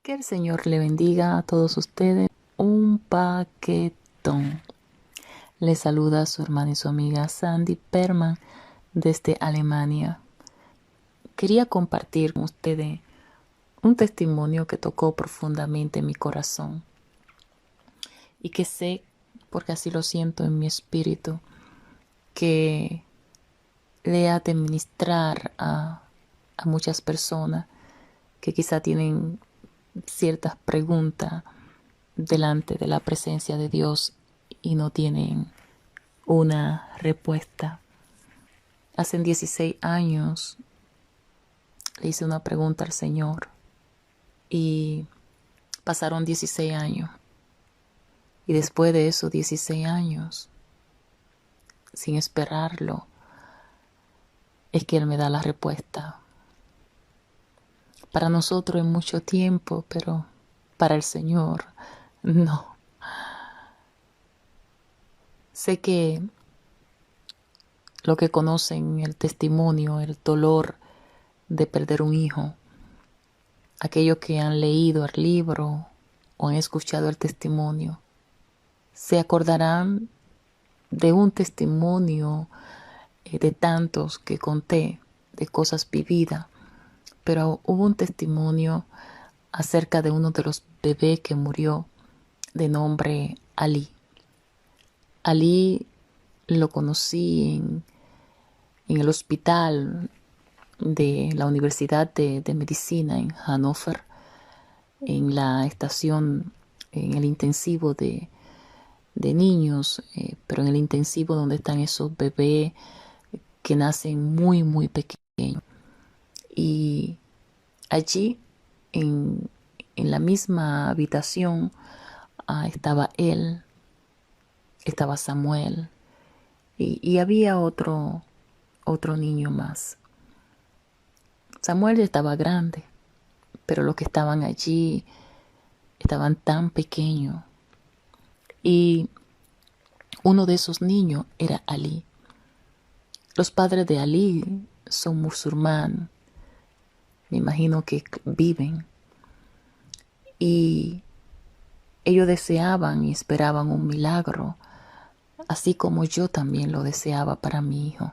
Que el Señor le bendiga a todos ustedes. Un paquetón. Les saluda su hermana y su amiga Sandy Perman desde Alemania. Quería compartir con ustedes un testimonio que tocó profundamente mi corazón y que sé, porque así lo siento en mi espíritu, que le ha de ministrar a muchas personas que quizá tienen ciertas preguntas delante de la presencia de Dios y no tienen una respuesta. Hace 16 años le hice una pregunta al Señor y pasaron 16 años. Y después de esos 16 años, sin esperarlo, es que Él me da la respuesta. Para nosotros es mucho tiempo, pero para el Señor no. Sé que lo que conocen el testimonio, el dolor de perder un hijo, aquellos que han leído el libro o han escuchado el testimonio, se acordarán de un testimonio de tantos que conté, de cosas vividas, pero hubo un testimonio acerca de uno de los bebés que murió, de nombre Ali. Ali lo conocí en el hospital de la Universidad de Medicina en Hannover, en la estación, en el intensivo de niños, pero en el intensivo donde están esos bebés que nacen muy, muy pequeños. Y allí, en la misma habitación, estaba él, estaba Samuel, y había otro niño más. Samuel ya estaba grande, pero los que estaban allí estaban tan pequeños. Y uno de esos niños era Ali. Los padres de Ali son musulmanes, me imagino que viven. Y ellos deseaban y esperaban un milagro, así como yo también lo deseaba para mi hijo.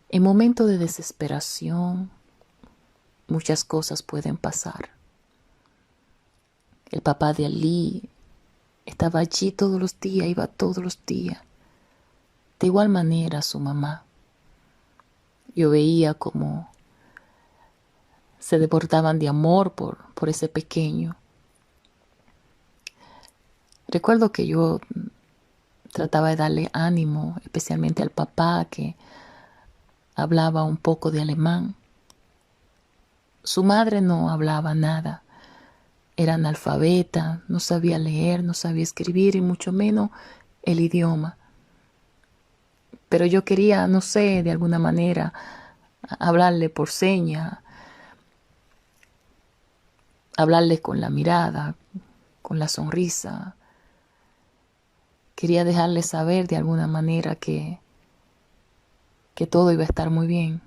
En momentos de desesperación, muchas cosas pueden pasar. El papá de Ali estaba allí todos los días, iba todos los días. De igual manera su mamá. Yo veía como se desbordaban de amor por ese pequeño. Recuerdo que yo trataba de darle ánimo, especialmente al papá que hablaba un poco de alemán. Su madre no hablaba nada. Era analfabeta, no sabía leer, no sabía escribir y mucho menos el idioma. Pero yo quería, no sé, de alguna manera, hablarle por señas, hablarle con la mirada, con la sonrisa. Quería dejarle saber de alguna manera que todo iba a estar muy bien.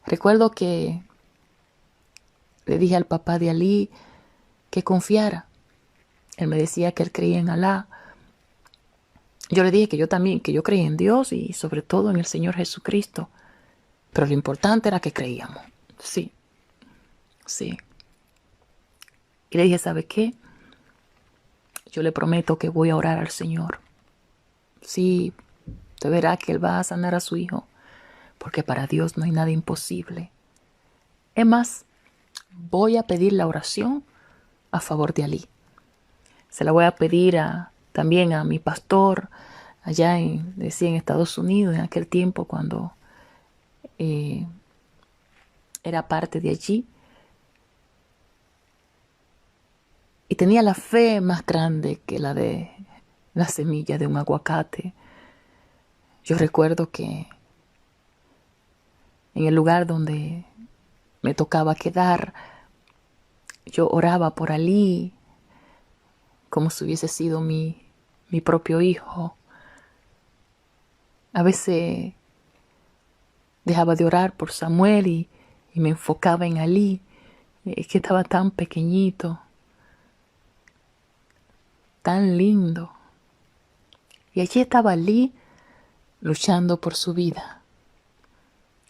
Recuerdo que le dije al papá de Ali que confiara. Él me decía que él creía en Alá. Yo le dije que yo también, que yo creía en Dios y sobre todo en el Señor Jesucristo. Pero lo importante era que creíamos. Sí, sí. Y le dije, ¿sabe qué? Yo le prometo que voy a orar al Señor. Sí, usted verá que Él va a sanar a su hijo, porque para Dios no hay nada imposible. Es más, voy a pedir la oración a favor de Ali. Se la voy a pedir también a mi pastor allá decía en Estados Unidos, en aquel tiempo cuando era parte de allí. Y tenía la fe más grande que la de la semilla de un aguacate. Yo recuerdo que en el lugar donde me tocaba quedar, yo oraba por Ali como si hubiese sido mi propio hijo. A veces dejaba de orar por Samuel y y me enfocaba en Ali, que estaba tan pequeñito, tan lindo. Y allí estaba Ali luchando por su vida.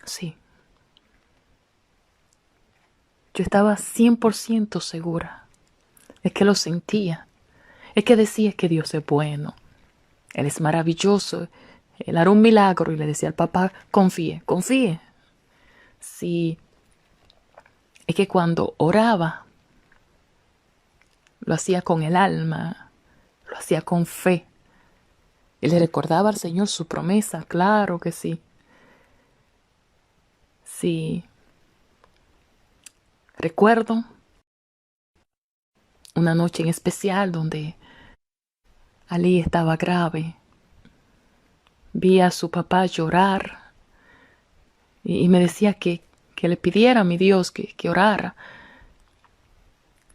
Sí. Yo estaba 100% segura. Es que lo sentía. Es que decía que Dios es bueno. Él es maravilloso. Él hará un milagro. Y le decía al papá, confíe, confíe. Sí. Es que cuando oraba, lo hacía con el alma, lo hacía con fe. Y le recordaba al Señor su promesa, claro que sí. Sí. Recuerdo una noche en especial donde Ali estaba grave. Vi a su papá llorar y me decía que le pidiera a mi Dios que orara.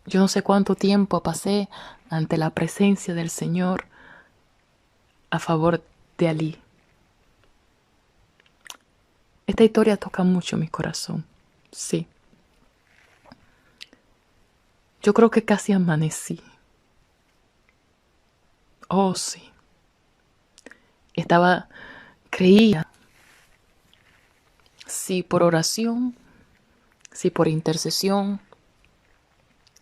Yo no sé cuánto tiempo pasé ante la presencia del Señor a favor de Ali. Esta historia toca mucho mi corazón, sí. Yo creo que casi amanecí. Oh, sí. Creía, sí por oración, sí por intercesión,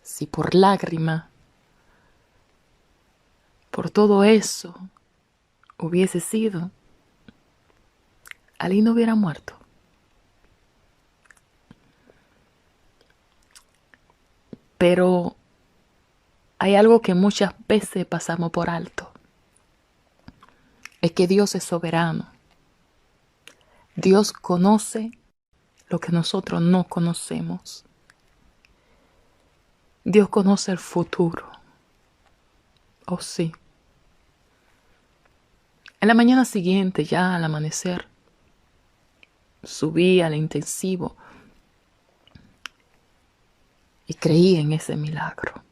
sí por lágrima, por todo eso hubiese sido, Ali no hubiera muerto. Pero hay algo que muchas veces pasamos por alto. Es que Dios es soberano. Dios conoce lo que nosotros no conocemos. Dios conoce el futuro. Oh, sí. En la mañana siguiente, ya al amanecer, subí al intensivo y creí en ese milagro.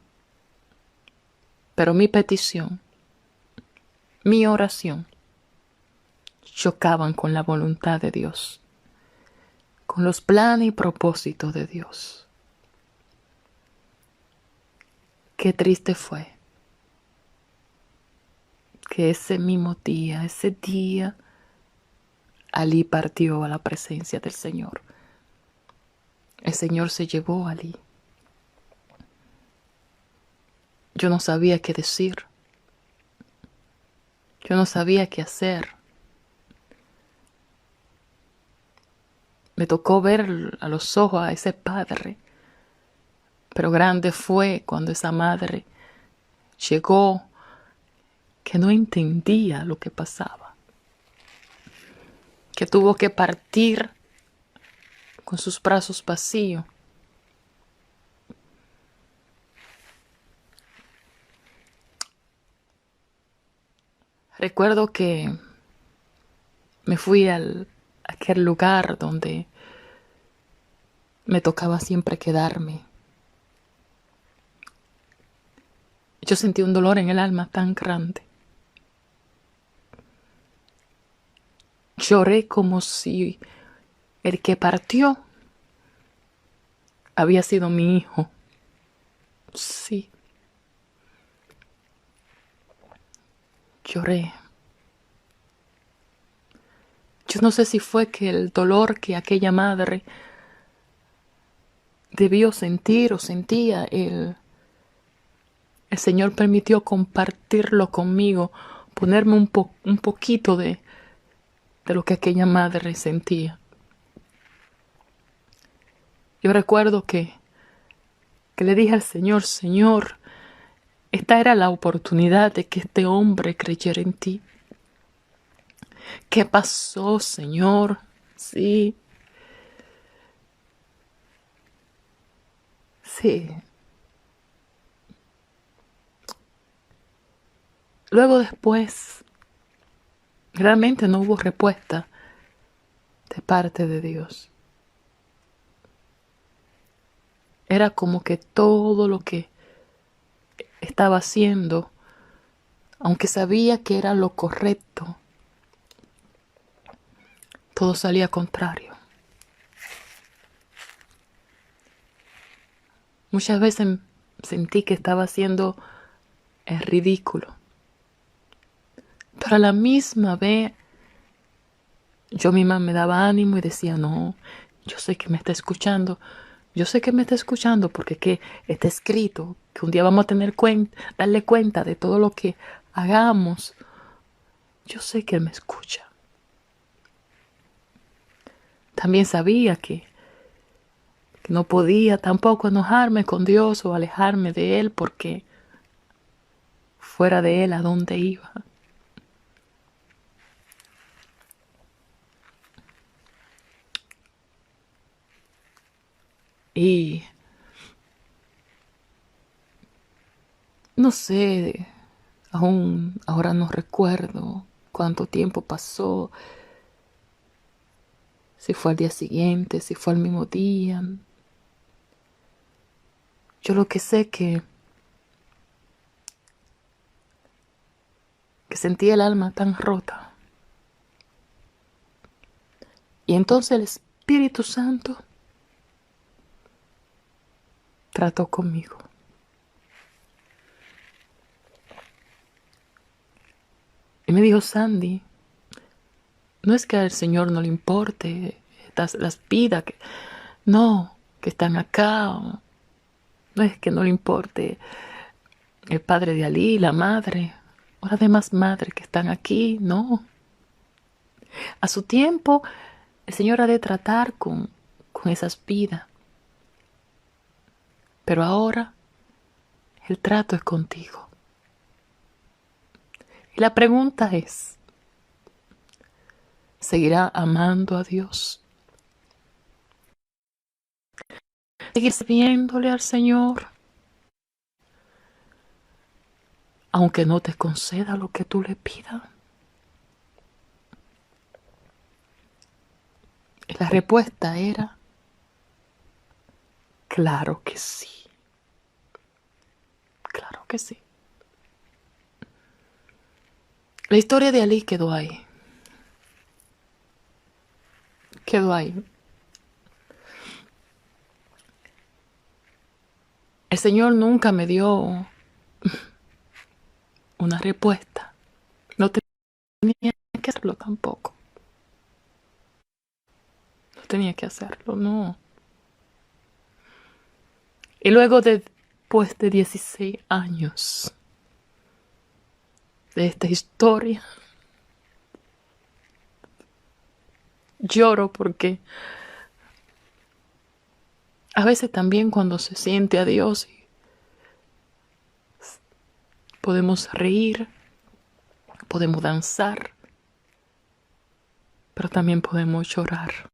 Pero mi petición, mi oración, chocaban con la voluntad de Dios, con los planes y propósitos de Dios. Qué triste fue que ese mismo día, Ali partió a la presencia del Señor. El Señor se llevó a Ali. Yo no sabía qué decir. Yo no sabía qué hacer. Me tocó ver a los ojos a ese padre. Pero grande fue cuando esa madre llegó, que no entendía lo que pasaba, que tuvo que partir con sus brazos vacíos. Recuerdo que me fui a aquel lugar donde me tocaba siempre quedarme. Yo sentí un dolor en el alma tan grande. Lloré como si el que partió había sido mi hijo. Sí. Lloré. Yo no sé si fue que el dolor que aquella madre debió sentir o sentía, el Señor permitió compartirlo conmigo, ponerme un poquito de lo que aquella madre sentía. Yo recuerdo que le dije al Señor, Señor, esta era la oportunidad de que este hombre creyera en ti. ¿Qué pasó, Señor? Sí. Sí. Luego después, realmente no hubo respuesta de parte de Dios. Era como que todo lo que estaba haciendo, aunque sabía que era lo correcto, todo salía contrario. Muchas veces sentí que estaba haciendo el ridículo. Pero a la misma vez yo misma me daba ánimo y decía, no, yo sé que me está escuchando. Yo sé que me está escuchando porque que está escrito que un día vamos a tener darle cuenta de todo lo que hagamos. Yo sé que Él me escucha. También sabía que no podía tampoco enojarme con Dios o alejarme de Él porque fuera de Él, ¿a dónde iba? Y no sé, aún ahora no recuerdo cuánto tiempo pasó, si fue al día siguiente, si fue al mismo día. Yo lo que sé que sentí el alma tan rota. Y entonces el Espíritu Santo trató conmigo. Y me dijo, Sandy, no es que al Señor no le importe las vidas no, que están acá. No es que no le importe el padre de Ali, la madre, o las demás madres que están aquí, no. A su tiempo, el Señor ha de tratar con esas vidas. Pero ahora, el trato es contigo. Y la pregunta es, ¿seguirá amando a Dios? ¿Seguir sirviéndole al Señor? Aunque no te conceda lo que tú le pidas. Y la respuesta era, claro que sí. Claro que sí. La historia de Ali quedó ahí. Quedó ahí. El Señor nunca me dio una respuesta. No tenía que hacerlo tampoco. No tenía que hacerlo, no. Y luego después de 16 años de esta historia, lloro porque a veces también cuando se siente a Dios podemos reír, podemos danzar, pero también podemos llorar.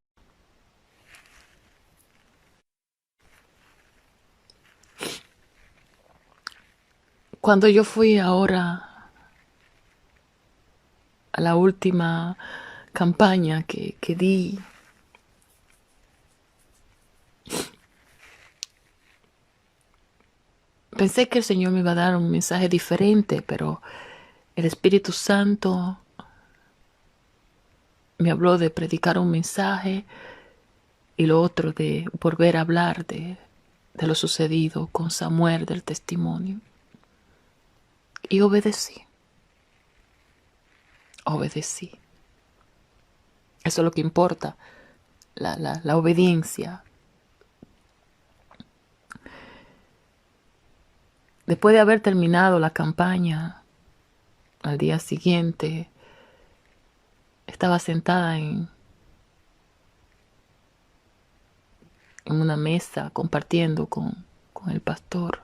Cuando yo fui ahora a la última campaña que di, pensé que el Señor me iba a dar un mensaje diferente, pero el Espíritu Santo me habló de predicar un mensaje y lo otro de volver a hablar de lo sucedido con Samuel, del testimonio. Y obedecí. Obedecí. Eso es lo que importa, la obediencia. Después de haber terminado la campaña, al día siguiente, estaba sentada en una mesa compartiendo con el pastor.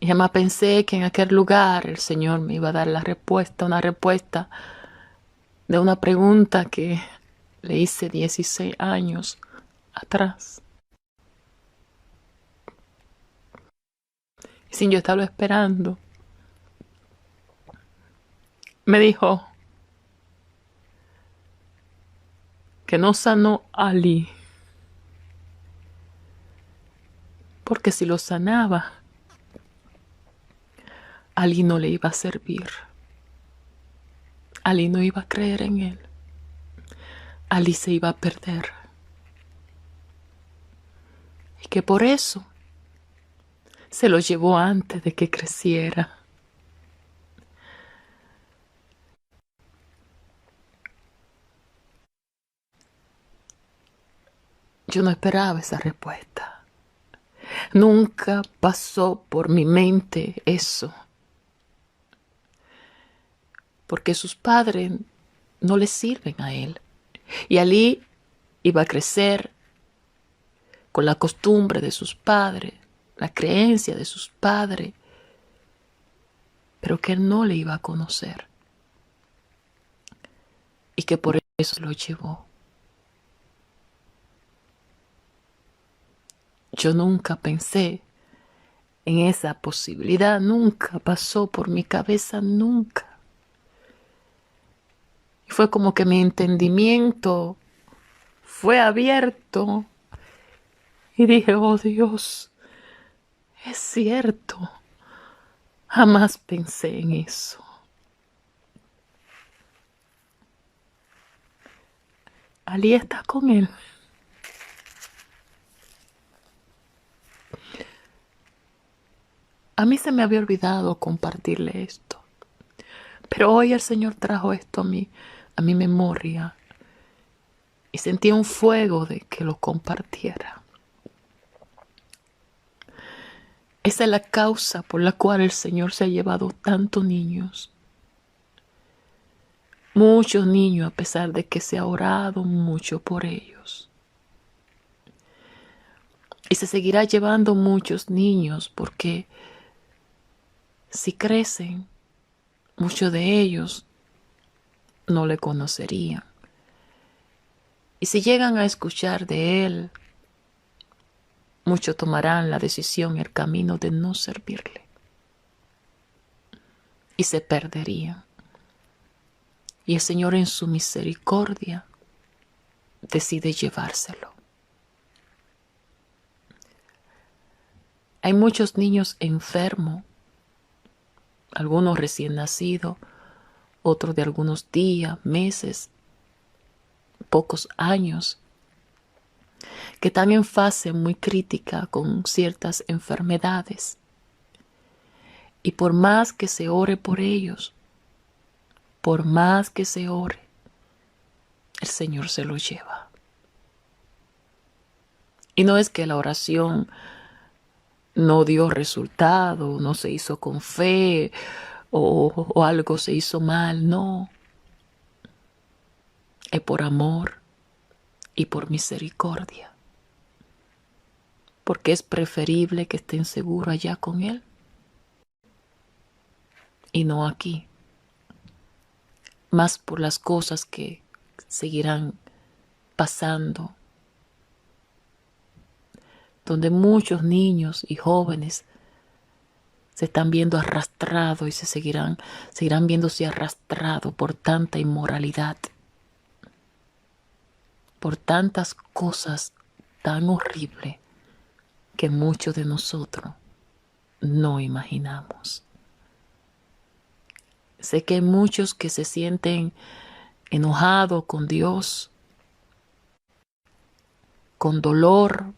Y jamás pensé que en aquel lugar el Señor me iba a dar una respuesta de una pregunta que le hice 16 años atrás. Y sin yo estarlo esperando, me dijo que no sanó a Ali, porque si lo sanaba, Ali no le iba a servir. Ali no iba a creer en él. Ali se iba a perder. y que por eso se lo llevó antes de que creciera. Yo no esperaba esa respuesta. Nunca pasó por mi mente eso, porque sus padres no le sirven a él. Y Ali iba a crecer con la costumbre de sus padres, la creencia de sus padres, pero que él no le iba a conocer y que por eso lo llevó. Yo nunca pensé en esa posibilidad, nunca pasó por mi cabeza, nunca. Y fue como que mi entendimiento fue abierto y dije, oh Dios, es cierto, jamás pensé en eso. Ali está con él. A mí se me había olvidado compartirle esto, pero hoy el Señor trajo esto a mi memoria y sentí un fuego de que lo compartiera. Esa es la causa por la cual el Señor se ha llevado tantos niños. Muchos niños, a pesar de que se ha orado mucho por ellos. Y se seguirá llevando muchos niños porque si crecen, muchos de ellos no le conocerían. Y si llegan a escuchar de él, muchos tomarán la decisión y el camino de no servirle. Y se perderían. Y el Señor en su misericordia decide llevárselo. Hay muchos niños enfermos, algunos recién nacidos, otros de algunos días, meses, pocos años, que están en fase muy crítica con ciertas enfermedades. Y por más que se ore por ellos, por más que se ore, el Señor se los lleva. Y no es que la oración no dio resultado, no se hizo con fe o algo se hizo mal, no. Es por amor y por misericordia. Porque es preferible que estén seguros allá con Él y no aquí. Más por las cosas que seguirán pasando, donde muchos niños y jóvenes se están viendo arrastrados y seguirán viéndose arrastrados por tanta inmoralidad, por tantas cosas tan horribles que muchos de nosotros no imaginamos. Sé que hay muchos que se sienten enojados con Dios, con dolor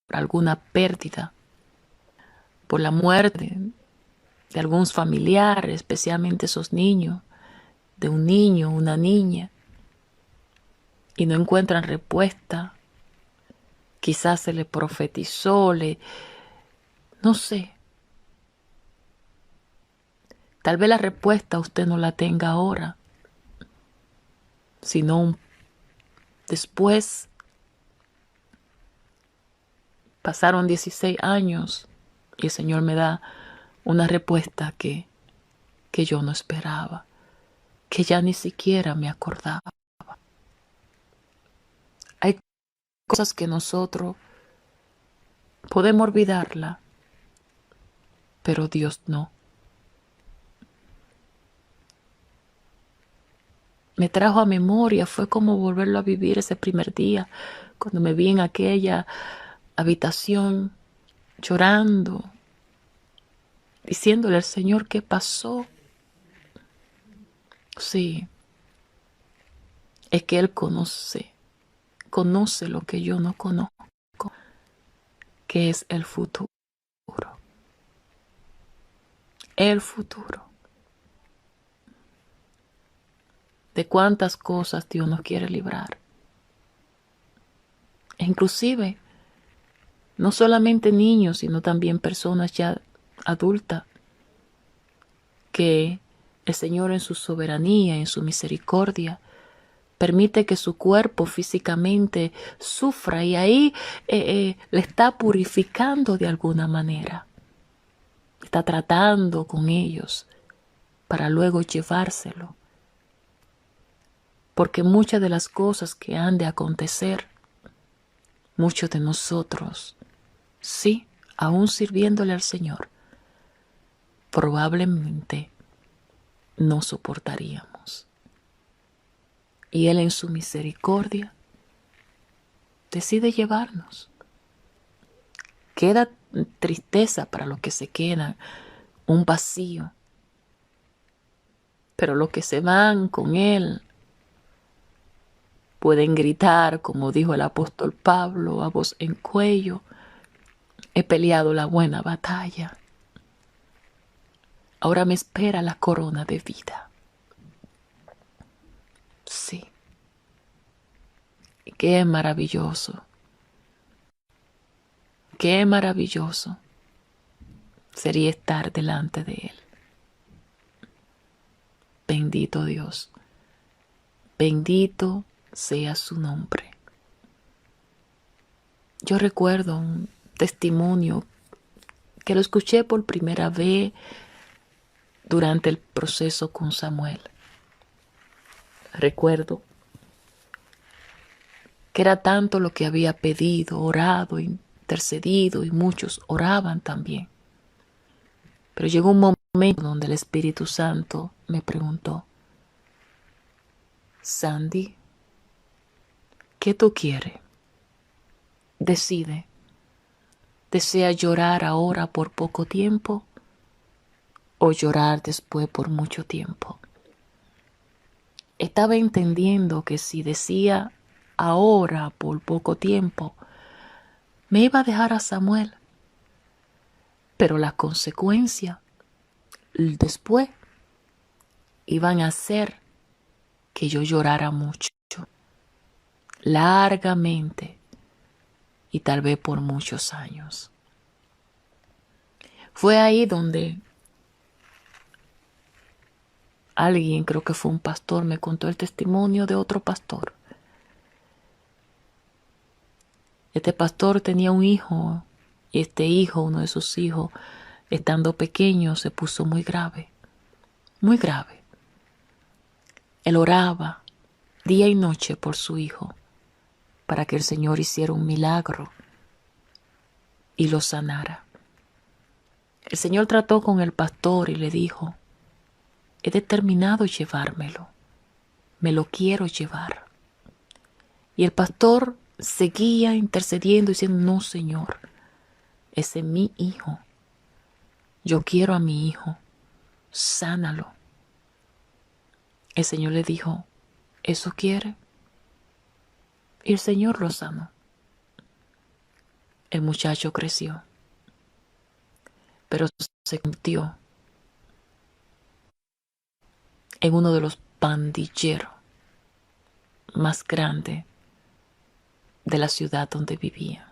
por alguna pérdida, por la muerte de algunos familiares, especialmente esos niños, de un niño, una niña, y no encuentran respuesta. Quizás se le profetizó, no sé. Tal vez la respuesta usted no la tenga ahora, sino después. Pasaron 16 años y el Señor me da una respuesta que yo no esperaba, que ya ni siquiera me acordaba. Hay cosas que nosotros podemos olvidarla, pero Dios no. Me trajo a memoria, fue como volverlo a vivir ese primer día, cuando me vi en aquella habitación llorando, diciéndole al Señor qué pasó. Sí, es que Él conoce lo que yo no conozco. que es el futuro. El futuro. De cuántas cosas Dios nos quiere librar. E inclusive, no solamente niños, sino también personas ya adultas, que el Señor en su soberanía, en su misericordia, permite que su cuerpo físicamente sufra y ahí le está purificando de alguna manera. Está tratando con ellos para luego llevárselo. Porque muchas de las cosas que han de acontecer, muchos de nosotros, sí, aún sirviéndole al Señor, probablemente no soportaríamos. Y Él en su misericordia decide llevarnos. Queda tristeza para los que se quedan, un vacío. Pero los que se van con Él pueden gritar, como dijo el apóstol Pablo, a voz en cuello: he peleado la buena batalla. Ahora me espera la corona de vida. Sí. Qué maravilloso. Qué maravilloso sería estar delante de Él. Bendito Dios. Bendito sea su nombre. Yo recuerdo un testimonio que lo escuché por primera vez durante el proceso con Samuel. Recuerdo que era tanto lo que había pedido, orado, intercedido, y muchos oraban también. Pero llegó un momento donde el Espíritu Santo me preguntó: Sandy, ¿qué tú quieres? Decide. ¿Desea llorar ahora por poco tiempo o llorar después por mucho tiempo? Estaba entendiendo que si decía ahora por poco tiempo, me iba a dejar a Samuel, pero las consecuencias después iban a hacer que yo llorara mucho, largamente y tal vez por muchos años. Fue ahí donde alguien, creo que fue un pastor, me contó el testimonio de otro pastor. Este pastor tenía un hijo y este hijo, uno de sus hijos, estando pequeño, se puso muy grave, muy grave. Él oraba día y noche por su hijo para que el Señor hiciera un milagro y lo sanara. El Señor trató con el pastor y le dijo: he determinado llevármelo, me lo quiero llevar. Y el pastor seguía intercediendo, diciendo: no, Señor, ese es mi hijo, yo quiero a mi hijo, sánalo. El Señor le dijo: ¿eso quiere? Y el Señor lo sanó. El muchacho creció, pero se convirtió en uno de los pandilleros más grandes de la ciudad donde vivía.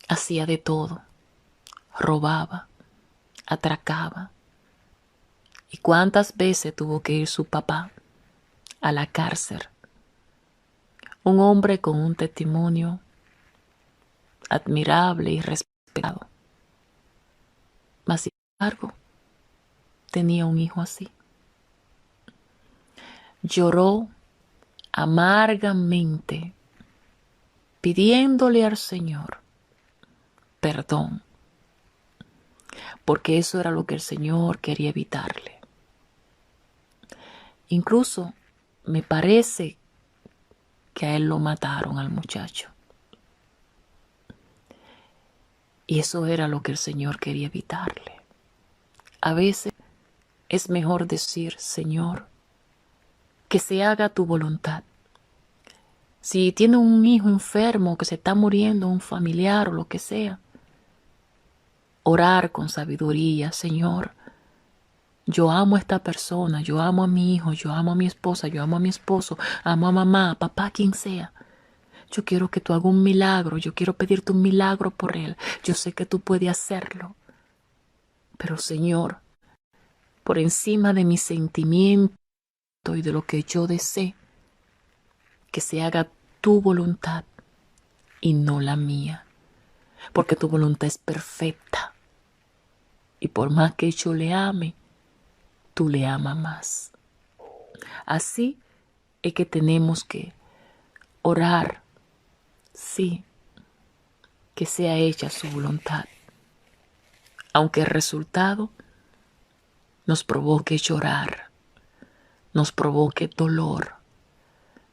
Hacía de todo, robaba, atracaba. ¿Y cuántas veces tuvo que ir su papá a la cárcel? Un hombre con un testimonio admirable y respetado. Mas, sin embargo, tenía un hijo así. Lloró amargamente, pidiéndole al Señor perdón, porque eso era lo que el Señor quería evitarle. Incluso me parece que a él lo mataron, al muchacho. Y eso era lo que el Señor quería evitarle. A veces es mejor decir: Señor, que se haga tu voluntad. Si tiene un hijo enfermo que se está muriendo, un familiar o lo que sea, orar con sabiduría. Señor, yo amo a esta persona, yo amo a mi hijo, yo amo a mi esposa, yo amo a mi esposo, amo a mamá, papá, quien sea. Yo quiero que tú hagas un milagro, yo quiero pedirte un milagro por él. Yo sé que tú puedes hacerlo. Pero Señor, por encima de mi sentimiento y de lo que yo desee, que se haga tu voluntad y no la mía. Porque tu voluntad es perfecta. Y por más que yo le ame, tú le amas más. Así es que tenemos que orar, sí, que sea hecha su voluntad. Aunque el resultado nos provoque llorar, nos provoque dolor,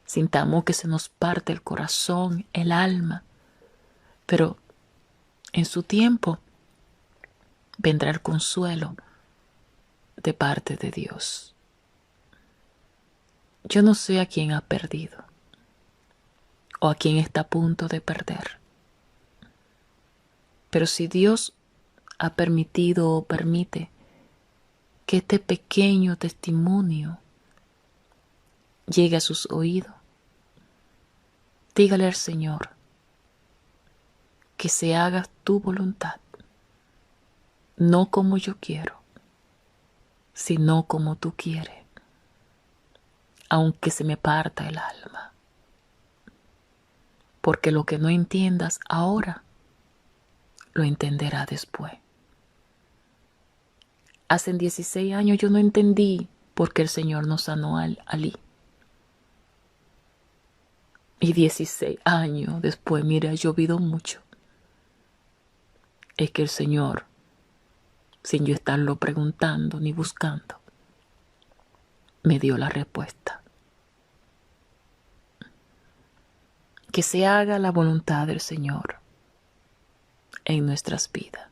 sintamos que se nos parte el corazón, el alma, pero en su tiempo vendrá el consuelo de parte de Dios. Yo no sé a quién ha perdido o a quién está a punto de perder, pero si Dios ha permitido o permite que este pequeño testimonio llegue a sus oídos, dígale al Señor que se haga tu voluntad, no como yo quiero, sino como tú quieres, aunque se me parta el alma. Porque lo que no entiendas ahora, lo entenderá después. Hace 16 años yo no entendí por qué el Señor nos sanó a Ali. Y 16 años después, mire, ha llovido mucho. Es que el Señor, sin yo estarlo preguntando ni buscando, me dio la respuesta. Que se haga la voluntad del Señor en nuestras vidas.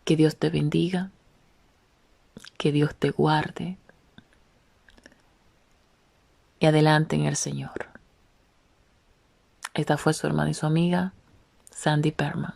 Que Dios te bendiga, que Dios te guarde y adelante en el Señor. Esta fue su hermana y su amiga, Sandy Perman.